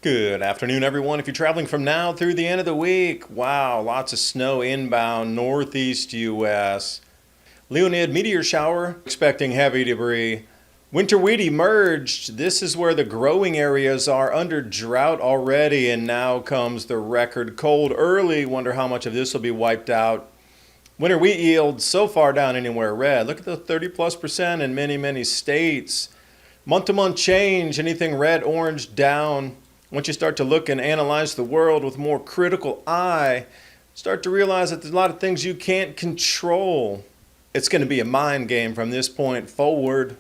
Good afternoon, everyone. If you're traveling from now through the end of the week, wow, lots of snow inbound, northeast U.S. Leonid meteor shower, expecting heavy debris. Winter wheat emerged. This is where the growing areas are under drought already, and now comes the record cold early. Wonder how much of this will be wiped out. Winter wheat yield so far down anywhere red. Look at the 30+% in many states. Month to month change, anything red, orange, down. Once you start to look and analyze the world with a more critical eye, start to realize that there's a lot of things you can't control. It's going to be a mind game from this point forward.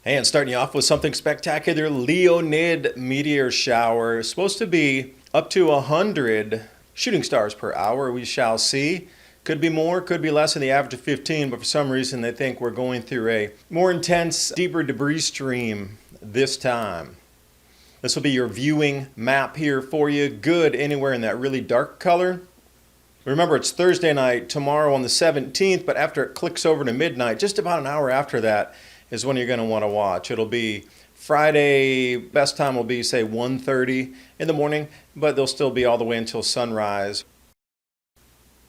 And starting you off with something spectacular, Leonid meteor shower. It's supposed to be up to 100 shooting stars per hour, we shall see. Could be more, could be less than the average of 15, but for some reason they think we're going through a more intense, deeper debris stream this time. This will be your viewing map here for you. Good anywhere in that really dark color. Remember, it's Thursday night, tomorrow on the 17th, but after it clicks over to midnight, just about an hour after that is when you're going to want to watch. It'll be Friday, best time will be, say, 1:30 in the morning, but they'll still be all the way until sunrise.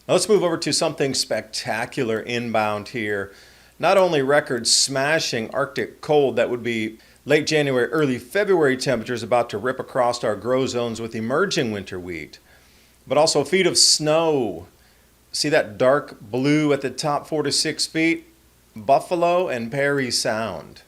Now let's move over to something spectacular inbound here. Not only record smashing Arctic cold, that would be late January, early February temperatures about to rip across our grow zones with emerging winter wheat, but also feet of snow. See that dark blue at the top, 4 to 6 feet? Buffalo and Perry Sound.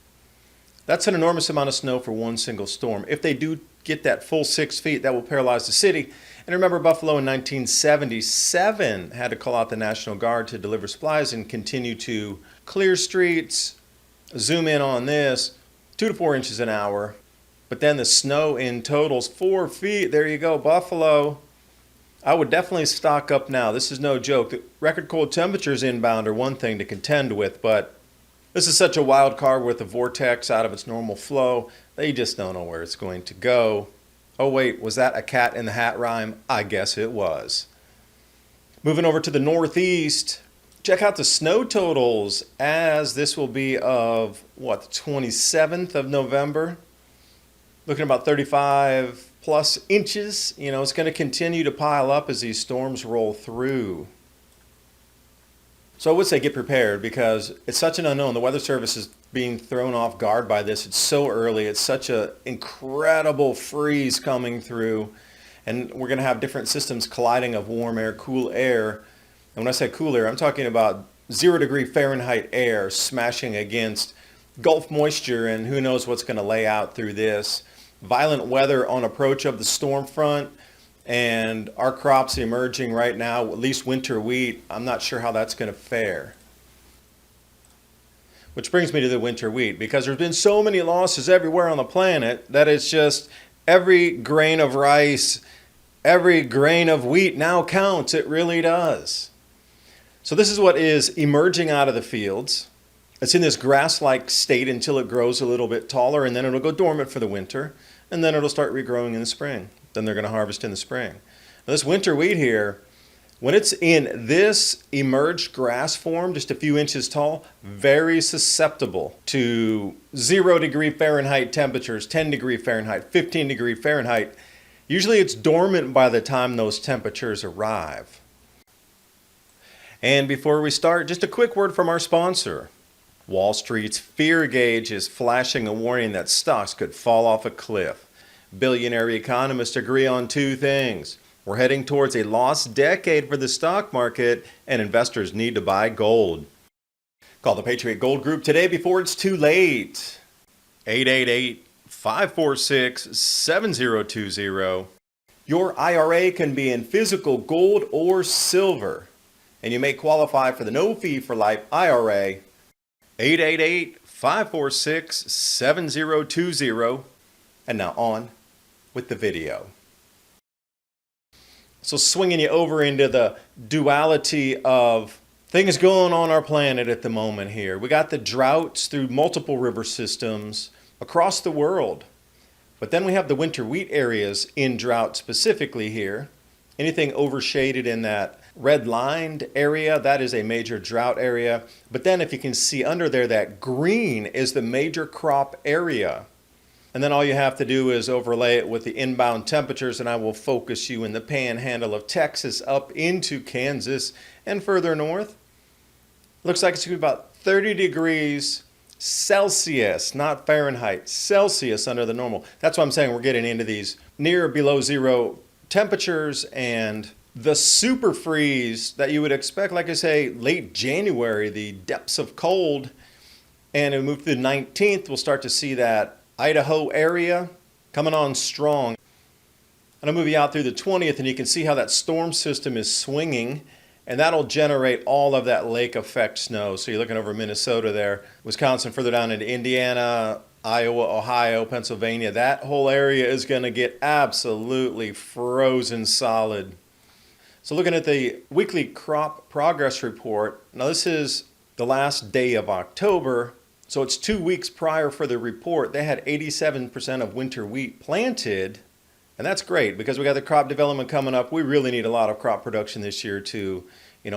That's an enormous amount of snow for one single storm. If they do get that full 6 feet, that will paralyze the city. And remember, Buffalo in 1977 had to call out the National Guard to deliver supplies and continue to clear streets. Zoom in on this, 2 to 4 inches an hour. But then the snow in totals 4 feet. There you go, Buffalo. I would definitely stock up now. This is no joke. The record cold temperatures inbound are one thing to contend with, but this is such a wild card with the vortex out of its normal flow that you just don't know where it's going to go. Oh wait, was that a cat in the hat rhyme? I guess it was. Moving over to the northeast, check out the snow totals as this will be of, what, the 27th of November? Looking about 35 plus inches. You know, it's going to continue to pile up as these storms roll through. So I would say get prepared because it's such an unknown. The Weather Service is being thrown off guard by this. It's so early. It's such an incredible freeze coming through. And we're going to have different systems colliding of warm air, cool air. And when I say cool air, I'm talking about 0 degree Fahrenheit air smashing against Gulf moisture, and who knows what's going to lay out through this. Violent weather on approach of the storm front. And our crops emerging right now, at least winter wheat, I'm not sure how that's going to fare. Which brings me to the winter wheat, because there's been so many losses everywhere on the planet that it's just every grain of rice, every grain of wheat now counts. It really does. So this is what is emerging out of the fields. It's in this grass-like state until it grows a little bit taller, and then it'll go dormant for the winter, and then it'll start regrowing in the spring. Then they're going to harvest in the spring. Now this winter wheat here, when it's in this emerged grass form, just a few inches tall, very susceptible to 0 degree Fahrenheit temperatures, 10 degree Fahrenheit, 15 degree Fahrenheit. Usually it's dormant by the time those temperatures arrive. And before we start, just a quick word from our sponsor. Wall Street's fear gauge is flashing a warning that stocks could fall off a cliff. Billionaire economists agree on 2 things. We're heading towards a lost decade for the stock market, and investors need to buy gold. Call the Patriot Gold Group today before it's too late. 888-546-7020. Your IRA can be in physical gold or silver, and you may qualify for the no fee for life IRA. 888-546-7020. And now on with the video. So swinging you over into the duality of things going on our planet at the moment here. We got the droughts through multiple river systems across the world. But then we have the winter wheat areas in drought specifically here. Anything overshaded in that red lined area, that is a major drought area. But then if you can see under there, that green is the major crop area. And then all you have to do is overlay it with the inbound temperatures, and I will focus you in the panhandle of Texas up into Kansas and further north. Looks like it's going to be about 30 degrees Celsius, not Fahrenheit, Celsius under the normal. That's why I'm saying we're getting into these near or below zero temperatures and the super freeze that you would expect, like I say, late January, the depths of cold. And we move to the 19th, we'll start to see that Idaho area coming on strong. And I'll move you out through the 20th, and you can see how that storm system is swinging, and that'll generate all of that lake effect snow. So you're looking over Minnesota there, Wisconsin, further down into Indiana, Iowa, Ohio, Pennsylvania. That whole area is going to get absolutely frozen solid. So looking at the weekly crop progress report, now this is the last day of October, so it's 2 weeks prior for the report. They had 87% of winter wheat planted, and that's great because we got the crop development coming up. We really need a lot of crop production this year to,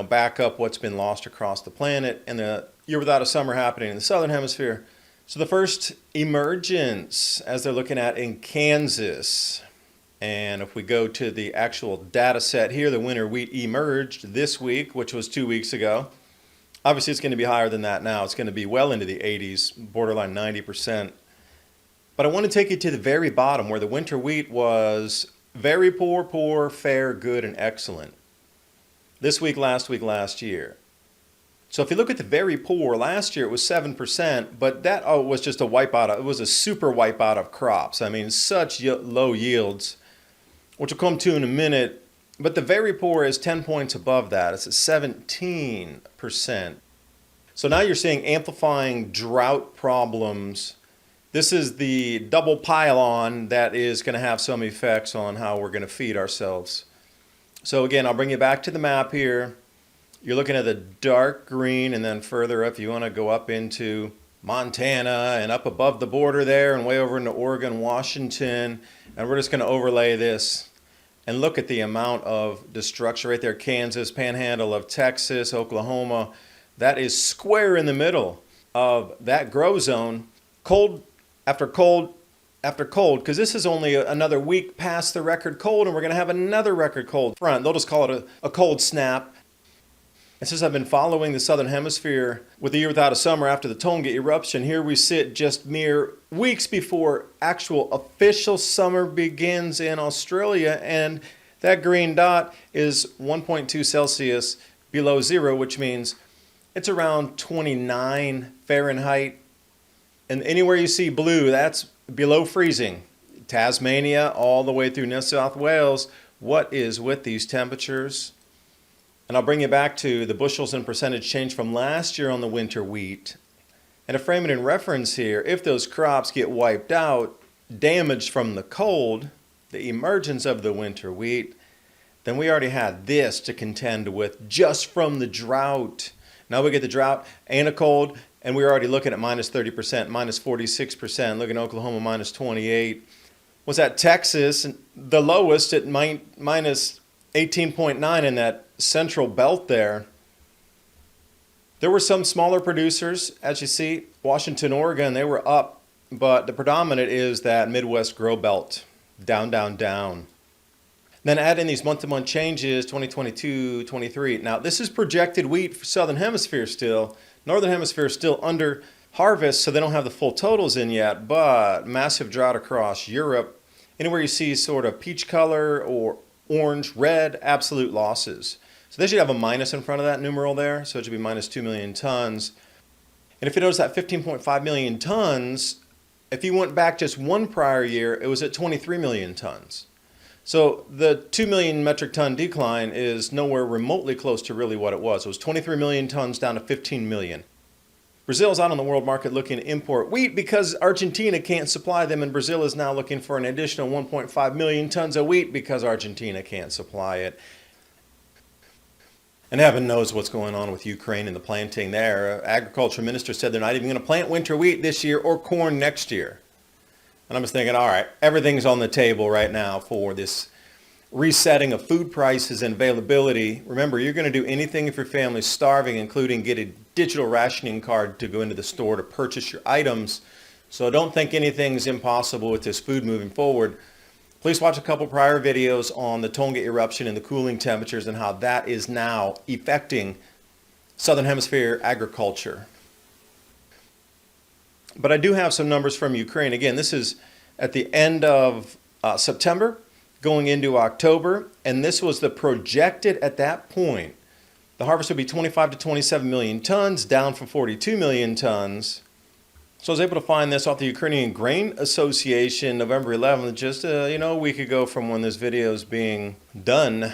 back up what's been lost across the planet, and the year without a summer happening in the southern hemisphere. So the first emergence, as they're looking at in Kansas, and if we go to the actual data set here, the winter wheat emerged this week, which was 2 weeks ago. Obviously, it's going to be higher than that now. It's going to be well into the 80s, borderline 90%. But I want to take you to the very bottom where the winter wheat was very poor, poor, fair, good, and excellent. This week, last year. So if you look at the very poor, last year it was 7%, but that was just a wipeout. It was a super wipeout of crops. I mean, such low yields, which we'll come to in a minute. But the very poor is 10 points above that. It's at 17%. So now you're seeing amplifying drought problems. This is the double pile-on that is going to have some effects on how we're going to feed ourselves. So again, I'll bring you back to the map here. You're looking at the dark green, and then further up, you want to go up into Montana and up above the border there and way over into Oregon, Washington. And we're just going to overlay this and look at the amount of destruction right there. Kansas, panhandle of Texas, Oklahoma. That is square in the middle of that grow zone. Cold after cold after cold, because this is only another week past the record cold, and we're going to have another record cold front. They'll just call it a cold snap. And since I've been following the southern hemisphere with the year without a summer after the Tonga eruption, here we sit just mere weeks before actual official summer begins in Australia, and that green dot is 1.2 Celsius below zero, which means it's around 29 Fahrenheit. And anywhere you see blue, that's below freezing. Tasmania all the way through New South Wales. What is with these temperatures? And I'll bring you back to the bushels and percentage change from last year on the winter wheat. And to frame it in reference here, if those crops get wiped out, damaged from the cold, the emergence of the winter wheat, then we already had this to contend with just from the drought. Now we get the drought and a cold, and we're already looking at minus 30%, minus 46%. Look at Oklahoma, minus 28. Was that Texas, the lowest at minus 18.9 in that central belt there. There were some smaller producers, as you see, Washington, Oregon, they were up, but the predominant is that Midwest grow belt, down, down, down. Then add in these month-to-month changes, 2022, 23. Now, this is projected wheat for Southern Hemisphere still. Northern Hemisphere is still under harvest, so they don't have the full totals in yet, but massive drought across Europe. Anywhere you see sort of peach color or orange, red, absolute losses. So they should have a minus in front of that numeral there, so it should be minus 2 million tons. And if you notice that 15.5 million tons, if you went back just one prior year, it was at 23 million tons. So the 2 million metric ton decline is nowhere remotely close to really what it was. It was 23 million tons down to 15 million. Brazil's out on the world market looking to import wheat because Argentina can't supply them, and Brazil is now looking for an additional 1.5 million tons of wheat because Argentina can't supply it. And heaven knows what's going on with Ukraine and the planting there. Agriculture minister said they're not even going to plant winter wheat this year or corn next year. And I'm just thinking, all right, everything's on the table right now for this resetting of food prices and availability. Remember, you're going to do anything if your family's starving, including get a digital rationing card to go into the store to purchase your items. So don't think anything's impossible with this food moving forward. Please watch a couple prior videos on the Tonga eruption and the cooling temperatures and how that is now affecting Southern Hemisphere agriculture. But I do have some numbers from Ukraine. Again, this is at the end of September, going into October, and this was the projected at that point. The harvest would be 25 to 27 million tons, down from 42 million tons. So I was able to find this off the Ukrainian Grain Association, November 11th, just a week ago from when this video is being done.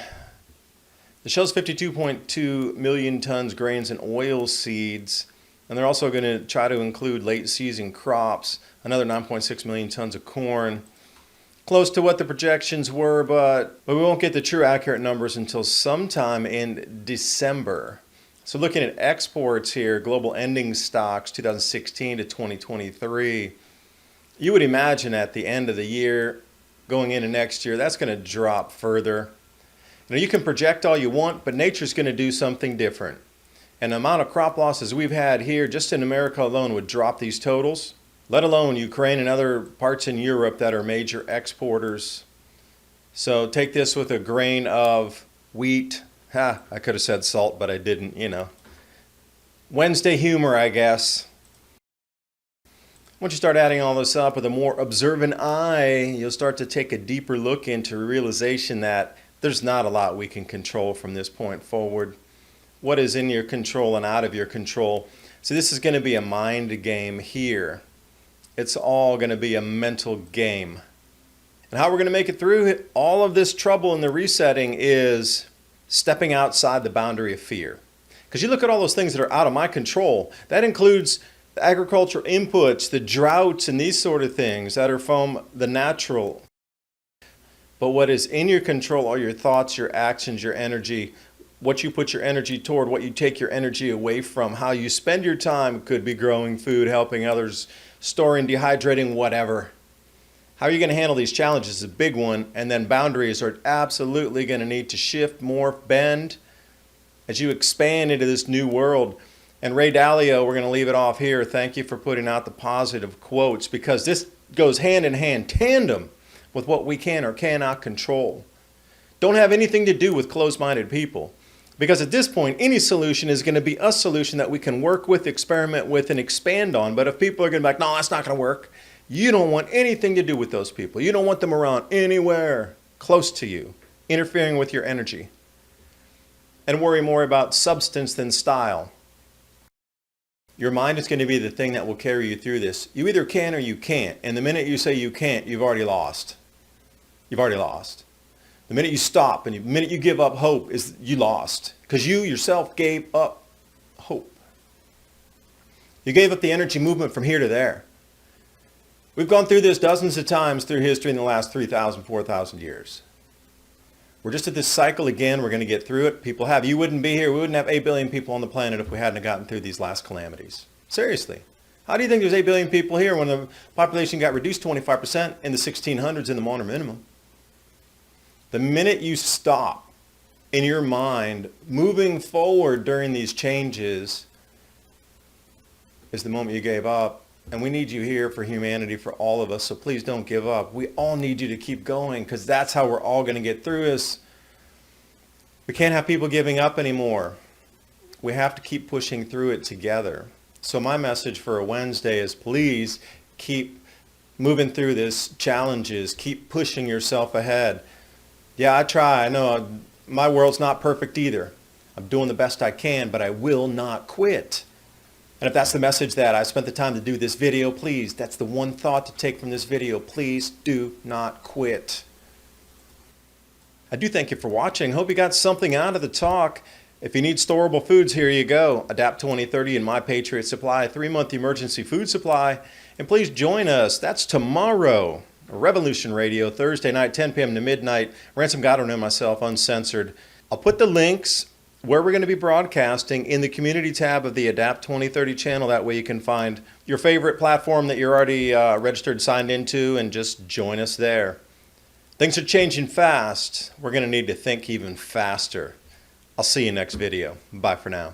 It shows 52.2 million tons grains and oil seeds, and they're also going to try to include late season crops, another 9.6 million tons of corn. Close to what the projections were, but we won't get the true accurate numbers until sometime in December. So looking at exports here, global ending stocks 2016 to 2023, you would imagine at the end of the year, going into next year, that's going to drop further. You can project all you want, but nature's going to do something different. And the amount of crop losses we've had here, just in America alone, would drop these totals, let alone Ukraine and other parts in Europe that are major exporters. So take this with a grain of wheat. I could have said salt, but I didn't, Wednesday humor, I guess. Once you start adding all this up with a more observant eye, you'll start to take a deeper look into realization that there's not a lot we can control from this point forward. What is in your control and out of your control? So this is going to be a mind game here. It's all going to be a mental game. And how we're going to make it through all of this trouble in the resetting is stepping outside the boundary of fear. Because you look at all those things that are out of my control. That includes the agricultural inputs, the droughts, and these sort of things that are from the natural. But what is in your control are your thoughts, your actions, your energy, what you put your energy toward, what you take your energy away from, how you spend your time. Could be growing food, helping others, storing, dehydrating, whatever. How are you going to handle these challenges is a big one, and then boundaries are absolutely going to need to shift, morph, bend as you expand into this new world. And Ray Dalio, we're going to leave it off here. Thank you for putting out the positive quotes, because this goes hand in hand, tandem with what we can or cannot control. Don't have anything to do with closed-minded people. Because at this point, any solution is going to be a solution that we can work with, experiment with, and expand on. But if people are going to be like, no, that's not going to work, you don't want anything to do with those people. You don't want them around anywhere close to you, interfering with your energy. And worry more about substance than style. Your mind is going to be the thing that will carry you through this. You either can or you can't. And the minute you say you can't, you've already lost. You've already lost. The minute you stop and the minute you give up hope is you lost, because you yourself gave up hope. You gave up the energy movement from here to there. We've gone through this dozens of times through history in the last 3,000, 4,000 years. We're just at this cycle again. We're going to get through it. People have. You wouldn't be here. We wouldn't have 8 billion people on the planet if we hadn't gotten through these last calamities. Seriously. How do you think there's 8 billion people here when the population got reduced 25% in the 1600s in the modern minimum? The minute you stop in your mind moving forward during these changes is the moment you gave up. And we need you here for humanity, for all of us. So please don't give up. We all need you to keep going, because that's how we're all going to get through this. We can't have people giving up anymore. We have to keep pushing through it together. So my message for a Wednesday is please keep moving through this challenges. Keep pushing yourself ahead. Yeah, I try. I know my world's not perfect either. I'm doing the best I can, but I will not quit. And if that's the message that I spent the time to do this video, please, that's the one thought to take from this video. Please do not quit. I do thank you for watching. Hope you got something out of the talk. If you need storable foods, here you go. Adapt 2030 and My Patriot Supply, 3-month emergency food supply. And please join us. That's tomorrow. Revolution Radio, Thursday night, 10 p.m. to midnight. Ransom Goddard and myself, uncensored. I'll put the links where we're going to be broadcasting in the community tab of the Adapt 2030 channel. That way you can find your favorite platform that you're already registered, signed into, and just join us there. Things are changing fast. We're going to need to think even faster. I'll see you next video. Bye for now.